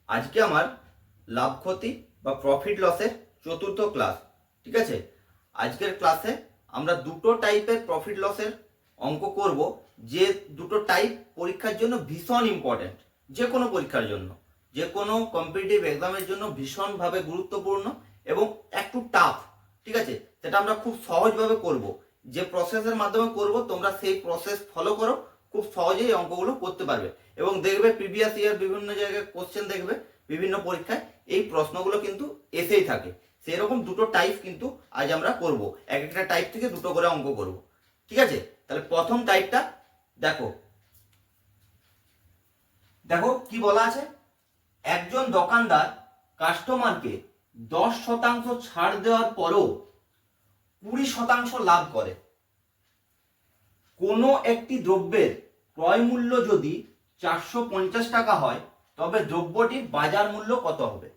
আজকে আমার লাভ ক্ষতি বা প্রফিট লসের চতুর্থ ক্লাস। ঠিক আছে, আজকের ক্লাসে আমরা দুটো টাইপের প্রফিট লসের অঙ্ক করব, যে দুটো টাইপ পরীক্ষার জন্য ভীষণ ইম্পর্টেন্ট। যে কোনো পরীক্ষার জন্য, যে কোনো কম্পিটিটিভ এক্সামের জন্য ভীষণভাবে গুরুত্বপূর্ণ এবং একটু টাফ। ঠিক আছে, সেটা আমরা খুব সহজভাবে করব। যে প্রসেসের মাধ্যমে করব তোমরা সেই প্রসেস ফলো করো, খুব সহজেই অঙ্কগুলো করতে পারবে। এবং দেখবে প্রিভিয়াস ইয়ার বিভিন্ন জায়গায় কোশ্চেন দেখবে, বিভিন্ন পরীক্ষায় এই প্রশ্নগুলো কিন্তু এসেই থাকে। সেরকম দুটো টাইপ কিন্তু আজ আমরা করব, এক একটা টাইপ থেকে দুটো করে অঙ্ক করব। ঠিক আছে, তাহলে প্রথম টাইপটা দেখো দেখো কি বলা আছে। একজন দোকানদার কাস্টমারকে 10% ছাড় দেওয়ার পরও 20% লাভ করে। কোনো একটি দ্রব্যের ক্রয় মূল্য যদি 450 টাকা হয় তবে দ্রব্যটির বাজার মূল্য কত হবে?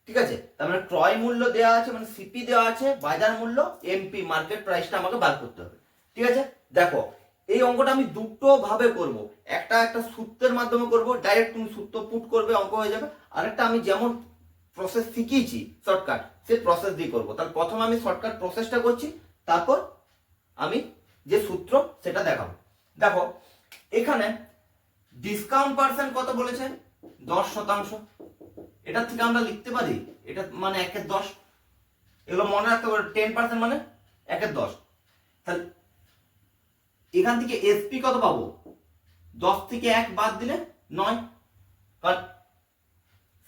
ঠিক আছে, তার মানে ক্রয় মূল্য দেওয়া আছে, মানে সিপি দেওয়া আছে, বাজার মূল্য এমপি মার্কেট প্রাইসটা আমাকে বার করতে হবে। ঠিক আছে, দেখো এই অঙ্কটা আমি দুটো ভাবে করব। একটা সূত্রের মাধ্যমে করব, ডাইরেক্ট তুমি সূত্র পুট করবে, অঙ্ক হয়ে যাবে। আরেকটা আমি যেমন প্রসেস শিখিয়েছি শর্টকাট, সেই প্রসেস দিয়ে করব। তাহলে প্রথমে আমি শর্টকাট প্রসেসটা করছি, তারপর আমি যে সূত্র সেটা দেখাবো। দেখো এখানে ডিসকাউন্ট পার্সেন্ট কত বলেছে? 10%। এটা থেকে আমরা লিখতে পারি, এটা মানে 1/10। এগুলো মনে রাখতে পারো, 10% মানে 1/10। তাহলে এখান থেকে এসপি কত পাবো? 10 থেকে 1 বাদ দিলে 9। কারণ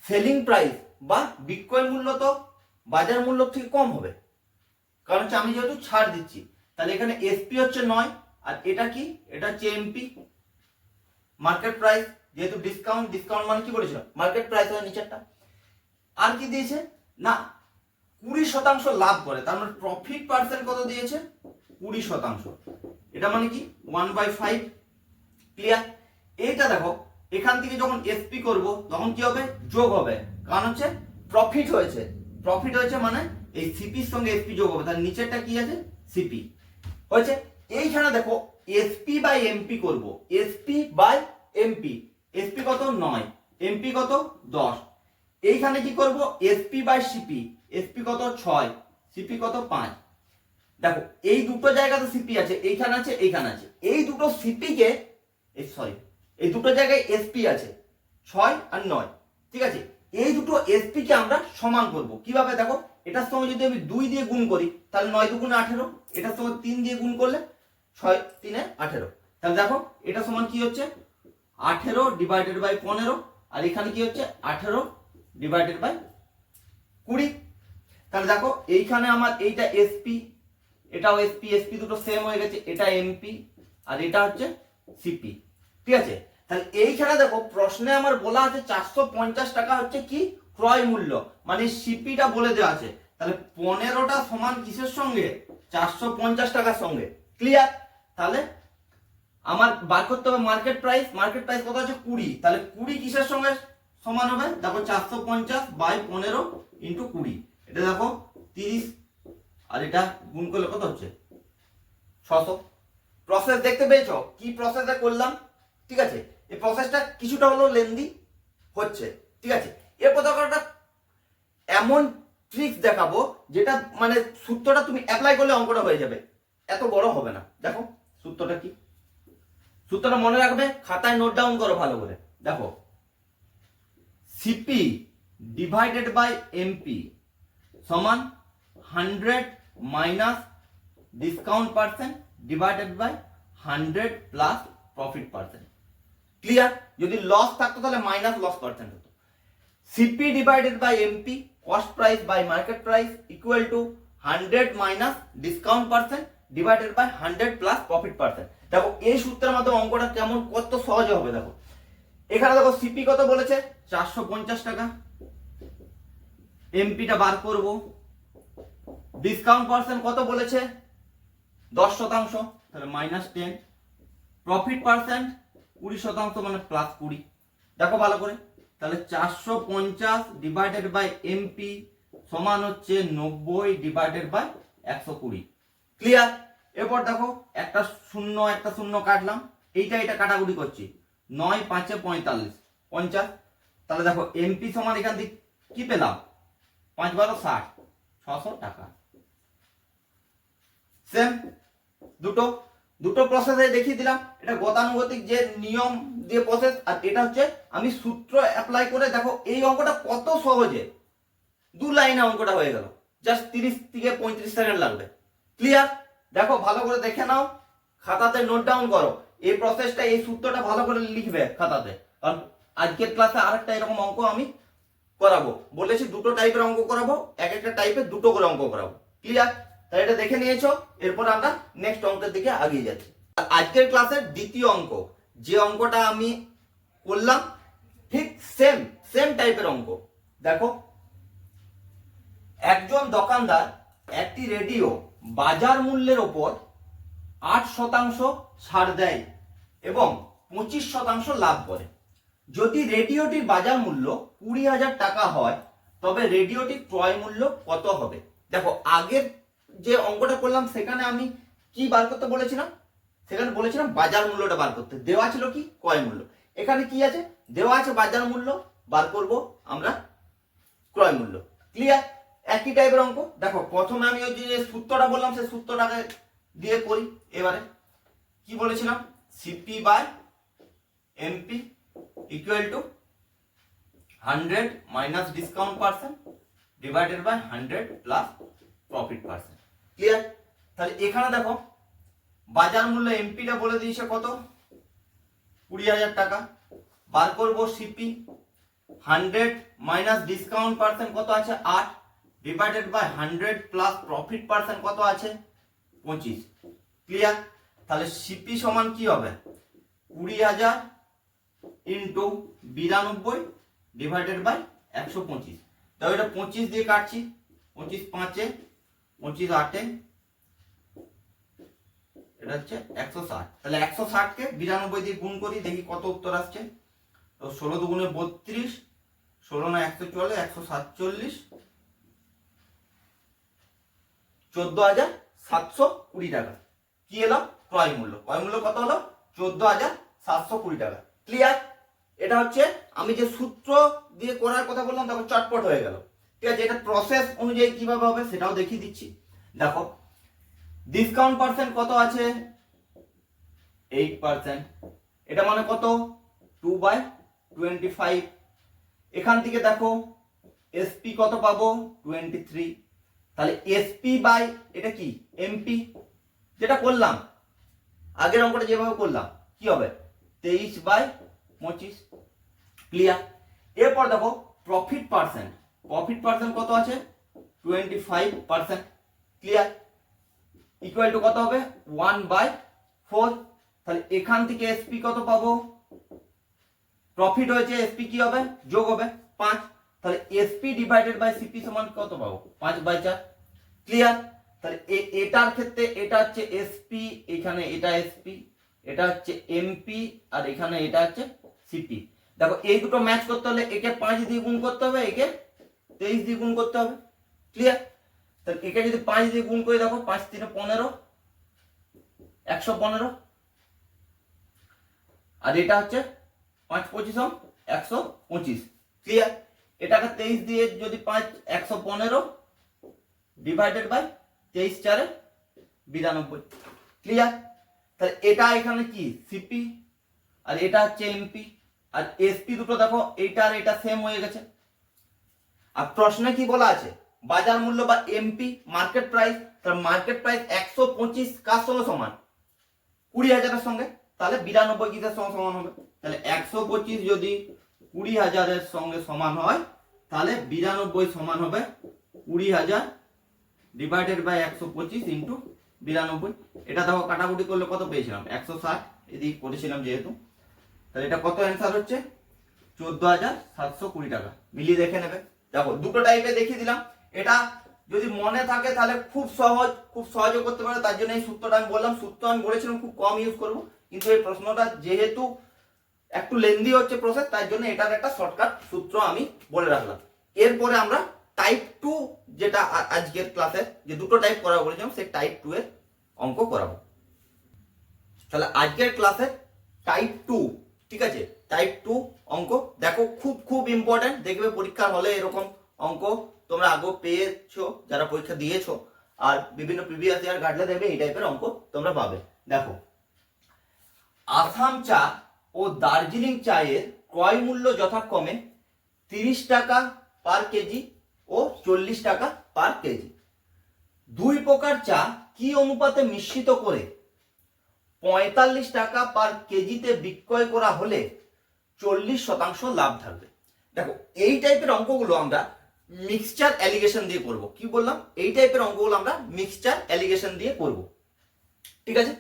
সেলিং প্রাইস বা বিক্রয় মূল্য তো বাজার মূল্য থেকে কম হবে, কারণ হচ্ছে আমি যেহেতু ছাড় দিচ্ছি। তাহলে এখানে এসপি হচ্ছে 9, আর এটা কি? এটা হচ্ছে এমপি মার্কেট প্রাইস। যেহেতু ডিসকাউন্ট, ডিসকাউন্ট মানে কি বলেছিল? মার্কেট প্রাইস হয় নিচেরটা। আর কি দিয়েছে না, 20% লাভ করে, তার মানে প্রফিট পার্সেন্ট কত দিয়েছে? 20%। এটা মানে কি 1/5। ক্লিয়ার? এইটা দেখো এখান থেকে যখন এসপি করব তখন কি হবে? যোগ হবে, কারণ হচ্ছে প্রফিট হয়েছে। প্রফিট হয়েছে মানে এই সিপির সঙ্গে এসপি যোগ হবে, তার নিচেরটা কি আছে? সিপি হয়েছে। এইখানে দেখো এসপি বাই এমপি করব, এসপি বাই এমপি। এসপি কত? 9, এমপি কত? 10। এইখানে কি করব? SP by CP. এসপি কত? 6, সিপি কত? 5। দেখো এই দুটো জায়গাতে সিপি আছে, এইখানে আছে, এইখানে আছে। এই দুটো সিপি কে এই দুটো জায়গায় এসপি আছে 6 আর 9। ঠিক আছে, এই দুটো এসপি কে আমরা সমান করব। কিভাবে? দেখো এটার সঙ্গে যদি আমি 2 দিয়ে গুণ করি তাহলে 9 দুগুণে 18, এটার সঙ্গে 3 দিয়ে গুণ করলে 6 3 18। তাহলে দেখো এটা সমান কি হচ্ছে? 18 ডিভাইডেড বাই 15। আর এখানে কি হচ্ছে? 18 ডিভাইডেড বাই 20। তাহলে দেখো এইখানে আমার এইটা এসপি, এটাও এসপি, এসপি দুটো সেম হয়ে গেছে। এটা এমপি আর এটা হচ্ছে সিপি। ঠিক আছে, তাহলে এইখানে দেখো প্রশ্নে আমার বলা আছে 450 টাকা হচ্ছে কি ক্রয় মূল্য, মানে সিপিটা বলে দেওয়া আছে। তাহলে 15টা সমান কিসের সঙ্গে? 450 টাকার সঙ্গে। ক্লিয়ার? তাহলে আমার বার করতে হবে মার্কেট প্রাইস। মার্কেট প্রাইস কত আছে? 20। তাহলে 20 কিসের সঙ্গে সমান হবে? দেখো 450 বাই 15 ইন্টু 20। এটা দেখো 30, আর এটা গুণ করলে কত হচ্ছে? 600। প্রসেস দেখতে পেয়েছো কি প্রসেসে করলাম? ঠিক আছে, এই প্রসেসটা কিছুটা হলো লেন্দি হচ্ছে। ঠিক আছে, এরপর দেখো একটা এমন ট্রিক্স দেখাবো যেটা মানে সূত্রটা তুমি অ্যাপ্লাই করলে অঙ্কটা হয়ে যাবে, এত বড় হবে না। দেখো সূত্রটা কি? সূত্রটা মনে রাখবে, খাতায় নোট ডাউন করো ভালো করে। দেখো সিপি ডিভাইডেড বাই এমপি সমান 100 minus discount percent divided by 100 plus profit percent. Clear? যদি লস থাকতো তাহলে মাইনাস লস পার্সেন্ট হতো। CP divided by MP cost price by market price equal to 100 minus discount percent divided by 100 plus profit percent. দেখো এই সূত্রের মাধ্যমে অঙ্কটা কেমন কত সহজে হবে। দেখো এখানে দেখো সিপি কত বলেছে? 450 টাকা। এমপিটা বার করব। ডিসকাউন্ট পার্সেন্ট কত বলেছে? 10%, তাহলে -10। প্রফিট পার্সেন্ট 20% মানে +20। দেখো ভালো করে, তাহলে 450 ডিভাইডেড বাই এমপি সমান হচ্ছে 90 ডিভাইডেড বাই 120। ক্লিয়ার? এরপর দেখো একটা শূন্য কাটলাম, এইটা কাটাকুটি করছি। 9 5 45 50। তাহলে দেখো এমপি সমান এখান থেকে কি পেলাম, 5 12 60, 600 টাকা। সেম দুটো দুটো প্রসেসে দেখিয়ে দিলাম। এটা গতানুগতিক যে নিয়ম দিয়ে প্রসেস, আর এটা হচ্ছে আমি সূত্র অ্যাপ্লাই করে। দেখো এই অঙ্কটা কত সহজে 2 লাইনে অঙ্কটা হয়ে গেল, জাস্ট 30 থেকে 35 সেকেন্ড লাগবে। ক্লিয়ার? দেখো ভালো করে দেখে নাও, খাতাতে নোট ডাউন করো এই প্রসেসটা, এই সূত্রটা ভালো করে লিখবে খাতাতে, কারণ আজকের ক্লাসে আরেকটা এরকম অঙ্ক আমি করাবো। বলেছি দুটো টাইপের অঙ্ক করাবো, এক একটা টাইপের দুটো করে অঙ্ক করাবো। ক্লিয়ার? তাই এটা দেখে নিয়েছো, এরপর আমরা নেক্সট অঙ্কের দিকে এগিয়ে যাচ্ছি। আজকের ক্লাসের দ্বিতীয় অঙ্ক, যে অঙ্কটা আমি করলাম ঠিক সেম টাইপের অঙ্ক। দেখো, একজন দোকানদার একটি রেডিও বাজার মূল্যের ওপর 8% ছাড় দেয় এবং 25% লাভ করে। যদি রেডিওটির বাজার মূল্য 20,000 টাকা হয়, তবে রেডিওটির ক্রয় মূল্য কত হবে? দেখো আগের যে অঙ্কটা করলাম সেখানে আমি কি বার করতে বলেছিলাম, সেখানে বলেছিলাম বাজার মূল্যটা বার করতে, দেওয়া ছিল কি ক্রয় মূল্য। এখানে কি আছে, দেওয়া আছে বাজার মূল্য, বার করব আমরা ক্রয় মূল্য। ক্লিয়ার? একই টাইপের অঙ্ক। দেখো প্রথমে আমি ওই যে সূত্রটা বললাম সেই সূত্রটাকে দিয়ে করি। এবারে কি বলেছিলাম, CP by MP equal to 100 minus discount percent divided by 100 plus profit percent. Clear? তাহলে এখানে দেখো বাজার মূল্য এমপিটা বলে দিয়েছে কত, 20,000 টাকা। বার করব সিপি, 100 মাইনাস ডিসকাউন্ট পার্সেন্ট কত আছে 8 divided by 100 plus profit percent কত আছে 25। ক্লিয়ার? তাহলে সিপি সমান কি হবে, 20,000 ইন্টু 92 ডিভাইডেড বাই 125। তাহলে এটা 25 দিয়ে কাটছি, 25 5 25 8, এটা হচ্ছে 160। তাহলে 160 কে 92 দিয়ে গুণ করি, দেখি কত উত্তর আসছে। তো 16 দুগুণে 32, 16 না 140, 147, 14,720 টাকা। কি এলো ক্রয় মূল্য? ক্রয় মূল্য কত হলো, 14,720 টাকা। ক্লিয়ার? এটা হচ্ছে আমি যে সূত্র দিয়ে করার কথা বললাম, দেখো চটপট হয়ে গেল। ঠিক আছে, এটা প্রসেস অনুযায়ী কিভাবে হবে সেটাও দেখিয়ে দিচ্ছি। দেখো ডিসকাউন্ট পার্সেন্ট কত আছে 8%, এটা মানে কত 2/25। এখান থেকে দেখো এসপি কত পাবো 23। তাহলে এসপি বাই এটা কি এমপি, যেটা করলাম আগের অঙ্কটা যেভাবে করলাম, কি হবে 23/25। ক্লিয়ার? এরপর দেখো প্রফিট পার্সেন্ট, প্রফিট পার্সেন্ট কত আছে 25%। ক্লিয়ার? ইকুয়াল টু কত হবে 1/4। তাহলে এখান থেকে এসপি কত পাবো, প্রফিট হয়েছে এসপি কি হবে যোগ হবে 5। তাহলে এসপি ডিভাইডেড বাই সিপি সমান কত পাবো 5/4। ক্লিয়ার? তাহলে এটার ক্ষেত্রে এটা হচ্ছে এসপি, এখানে এটা এসপি, এটা হচ্ছে এমপি, আর এখানে এটা হচ্ছে সিপি। দেখো এই দুটো ম্যাচ করতে হলে একে 5 দিয়ে গুণ করতে হবে, একে 23 দিয়ে গুণ করতে হবে। ক্লিয়ার? তাহলে একে যদি 5 দিয়ে গুণ করে দেখো 5 3 15, 115, আর এটা হচ্ছে 5 25 125। ক্লিয়ার? এটাকে 23 দিয়ে যদি 5 115 ডিভাইডেড বাই 23 4 92। ক্লিয়ার? তাহলে এটা এখানে কি সিপি, আর এটা হচ্ছে এমপি, আর এসপি দুটো দেখো এইটা আর এটা সেম হয়ে গেছে। আর প্রশ্নে কি বলা আছে, বাজার মূল্য বা এমপি মার্কেট প্রাইস। তার মার্কেট প্রাইস 125 কার সঙ্গে সমান 20,000 এর সঙ্গে, তাহলে 92 কিসের সঙ্গে সমান হবে, তাহলে 125 যদি 20,000 এর সঙ্গে সমান হয়, তাহলে 92 সমান হবে 20,000 ডিভাইডেড বাই 125 ইন্টু 92। এটা দেখো কাটাকুটি করলে কত পেয়েছিলাম 160, এদিকে করেছিলাম যেহেতু। তাহলে এটা কত অ্যান্সার হচ্ছে 14,720 টাকা। মিলিয়ে দেখে নেবে। দেখো দুটো টাইপে দেখিয়ে দিলাম। এটা যদি মনে থাকে তাহলে খুব সহজে করতে পারো। তার জন্য এই সূত্রটা আমি বললাম। সূত্র আমি বলেছিলাম খুব কম ইউজ করব, কিন্তু এই প্রশ্নটা যেহেতু একটু লেন্দি হচ্ছে প্রসেস, তার জন্য এটার একটা শর্টকাট সূত্র আমি বলে রাখলাম। এরপরে আমরা টাইপ 2, যেটা আজকের ক্লাসে যে দুটো টাইপ করাবো বলেছিলাম, সেই টাইপ 2 এর অঙ্ক করাবো। তাহলে আজকের ক্লাসে টাইপ 2, ঠিক আছে, টাইপ 2 অঙ্ক। দেখো খুব খুব ইম্পর্টেন্ট, দেখবে পরীক্ষার হলে এরকম অঙ্ক তোমরা আগে পেয়েছো যারা পরীক্ষা দিয়েছো, আর বিভিন্ন প্রিভিয়াস ইয়ার ঘাটলে দেখবে এই টাইপের অঙ্ক তোমরা পাবে। দেখো, আসাম চা ও দার্জিলিং চায়ের ক্রয় মূল্য যথাক্রমে 30 টাকা পার কেজি ও 40 টাকা পার কেজি। দুই প্রকার চা কি অনুপাতে মিশ্রিত করে 45 টাকা পার কেজিতে বিক্রয় করা হলে 40% লাভ থাকবে। দেখো, এই টাইপের অঙ্কগুলো আমরা মিক্সচার অ্যালিগেশন দিয়ে করব। কি বললাম? এই টাইপের অঙ্কগুলো আমরা মিক্সচার অ্যালিগেশন দিয়ে করব। ঠিক আছে,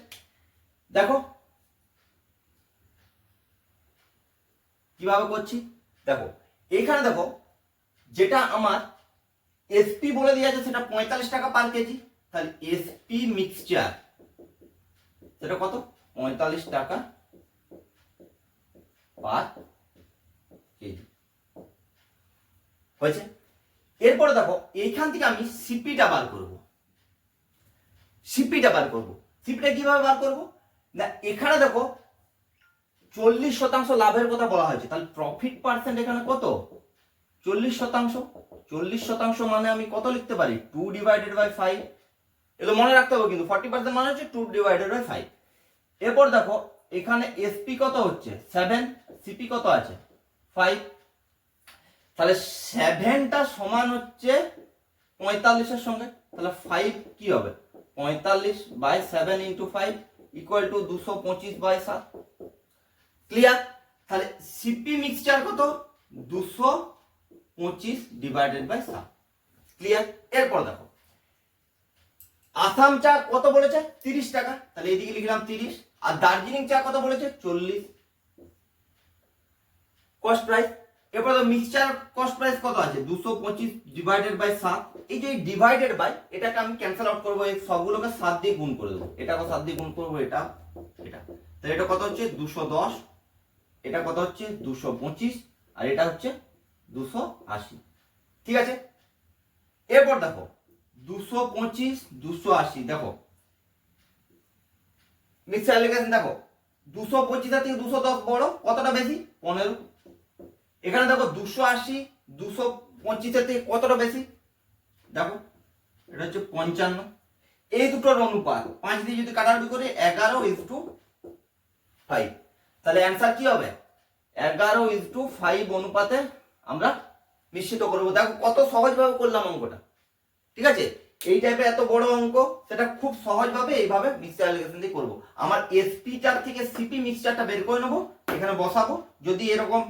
দেখো কিভাবে করছি। দেখো এইখানে দেখো, যেটা আমার এসপি বলে দেওয়া আছে সেটা 45 টাকা পার কেজি, তাহলে এসপি মিক্সচার সেটা কত? 45 টাকা পার কেজি হয়েছে। এরপরে দেখো, এইখান থেকে আমি সিপিটা বার করব। সিপিটা কিভাবে বার করব না, এখানে দেখো 40% লাভের কথা বলা হয়েছে, তাহলে প্রফিট পার্সেন্ট এখানে কত? 40%। 40% মানে আমি কত লিখতে পারি? 2/5। এগুলো মনে রাখতে হবে কিন্তু 40% মানে হচ্ছে 2/5। এরপর দেখো এখানে এসপি কত হচ্ছে? 7, সিপি কত আছে? 5। তাহলে 7টা সমান হচ্ছে 45 এর সঙ্গে, তাহলে 5 কি হবে? 45/7 × 5 = 225/7। ক্লিয়ার? তাহলে সিপি মিক্সচার কত? 225/7। ক্লিয়ার? এরপর দেখো, আসাম চা কত বলেছে? 30 টাকা, তাহলে এদিকে লিখলাম 30। আর দার্জিলিং চা কত বলেছে? 40 কস্ট প্রাইস। এরপর মিক্সচার কস্ট প্রাইস কত আছে? 225/7। এই যে ডিভাইডেড বাই, এটাকে আমি ক্যান্সেল আউট করবো, এই সবগুলোকে 7 দিয়ে গুণ করে দেবো। এটাকে 7 দিয়ে গুণ করবো, এটা তাহলে এটা কত হচ্ছে? 210। এটা কত হচ্ছে? 225। আর এটা হচ্ছে 280। ঠিক আছে, এরপর দেখো 225 280, দেখো মিক্সচার অ্যালিগেশন দেখো 225 থেকে 210 বড়, কতটা বেশি? 15। এখানে দেখো 280 225 থেকে কতটা বেশি? দেখো এটা হচ্ছে 55। এই দুটোর অনুপাত 5 দিয়ে যদি কাটাকুটি করি 11:5, তাহলে অ্যান্সার কি হবে? 11:5 অনুপাতে আমরা মিশ্রিত করব। দেখো কত সহজভাবে করলাম অঙ্কটা। ঠিক আছে, এই টাইপের এত বড় অঙ্ক সেটা খুব সহজভাবে এইভাবে মিক্সচার অ্যালিগেশন দিয়ে করব। আমার এসপিটার থেকে সিপি মিক্সচারটা বের করে নেবো, এখানে বসাবো। যদি এরকম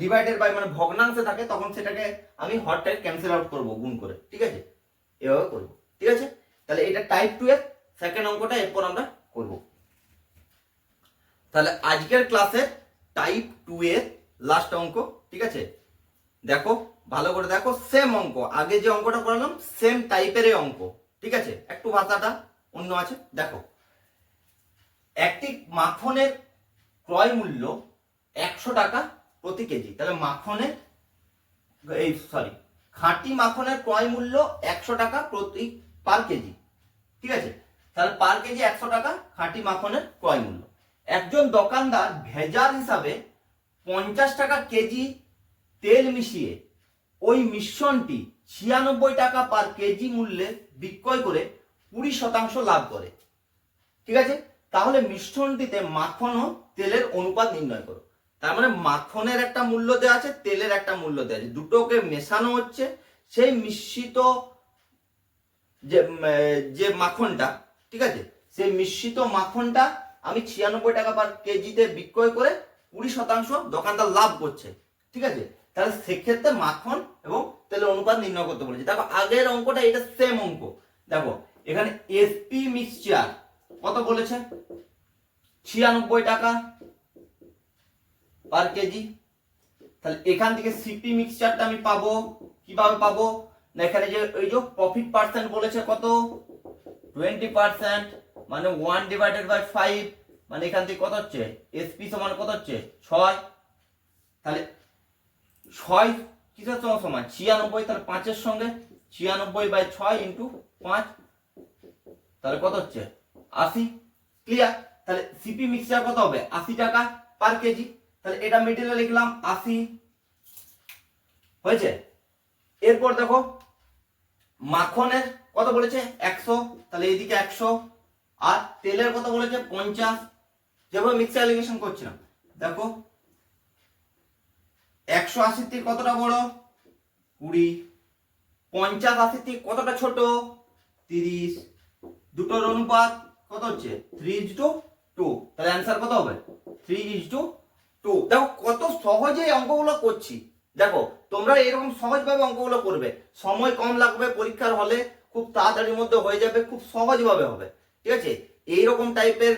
ডিভাইডেড বাই মানে ভগ্নাংশে থাকে তখন সেটাকে আমি হরটাই ক্যান্সেল আউট করব গুণ করে। ঠিক আছে, এভাবে করব। ঠিক আছে, তাহলে এটা টাইপ 2 এর সেকেন্ড অঙ্কটা এরপর আমরা করব। তাহলে আজকের ক্লাসে টাইপ 2 এর লাস্ট অঙ্ক। ঠিক আছে, দেখো ভালো করে দেখো, সেম অঙ্ক, আগে যে অঙ্কটা করালাম সেম টাইপের অঙ্ক। ঠিক আছে, একটু ভাষাটা অন্য আছে। দেখো, একটি মাখনের ক্রয় মূল্য 100 টাকা প্রতি কেজি। তাহলে খাঁটি মাখনের ক্রয় মূল্য 100 টাকা পার কেজি। ঠিক আছে, তাহলে পার কেজি 100 টাকা খাঁটি মাখনের ক্রয় মূল্য। একজন দোকানদার ভেজাল হিসাবে 50 টাকা কেজি তেল মিশিয়ে ওই মিশ্রণটি 96 টাকা পার কেজি মূল্যে বিক্রয় করে 20% লাভ করে। ঠিক আছে, তাহলে মিশ্রণটিতে মাখন ও তেলের অনুপাত নির্ণয় করো। তার মানে মাখনের একটা মূল্য দেওয়া আছে, তেলের একটা মূল্য দেওয়া আছে, দুটোকে মেশানো হচ্ছে। সেই মিশ্রিত যে মাখনটা, ঠিক আছে, সেই মিশ্রিত মাখনটা আমি 96 টাকা পার কেজিতে বিক্রয় করে 20% দোকানদার লাভ করছে। ঠিক আছে, তাহলে সেক্ষেত্রে মাখন এবং তেলের অনুপাত নির্ণয় করতে বলেছে। দেখো আগের অঙ্কটা এটা সেম অঙ্ক। দেখো এখানে এসপি মিক্সচার কত বলেছে? 96 টাকা পার কেজি। তাহলে এখান থেকে সিপি মিক্সচারটা আমি পাবো কিভাবে পাবো না, এখানে যে ওই যে প্রফিট পার্সেন্ট বলেছে কত? 20%, মানে 1/5, মানে এখান থেকে কত হচ্ছে? এসপি সমান কত হচ্ছে? 6। তাহলে 6 কিসের সঙ্গে সমান? 96। তাহলে 5 এর সঙ্গে 96/6 × 5, তাহলে কত হচ্ছে? 80। ক্লিয়ার? তাহলে সিপি মিক্সচার কত হবে? 80 টাকা পার কেজি। তাহলে এটা মিডিলে লিখলাম 80 হয়েছে। এরপর দেখো মাখনের কত বলেছে 100, তাহলে এইদিকে 100, আর তেলের কত বলেছে 50। যেভাবে মিক্সার অ্যালিগেশন করছিলাম দেখো 180 থেকে কতটা বড় 20, 50 80 থেকে কতটা ছোট 30, দুটোর অনুপাত কত হচ্ছে 3:2, তাহলে অ্যান্সার কত হবে 3:2। দেখো কত সহজে অঙ্কগুলো করছি। দেখো তোমরা এরকম সহজভাবে অঙ্কগুলো করবে, সময় কম লাগবে, পরীক্ষার হলে খুব তাড়াতাড়ির মধ্যে হয়ে যাবে, খুব সহজভাবে হবে। ঠিক আছে, এইরকম টাইপের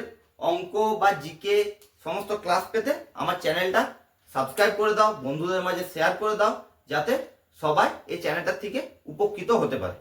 অঙ্ক বা জিকে সমস্ত ক্লাস পেতে আমার চ্যানেলটা সাবস্ক্রাইব করে দাও, বন্ধুদের মাঝে শেয়ার করে দাও, যাতে সবাই এই চ্যানেলটার থেকে উপকৃত হতে পারে।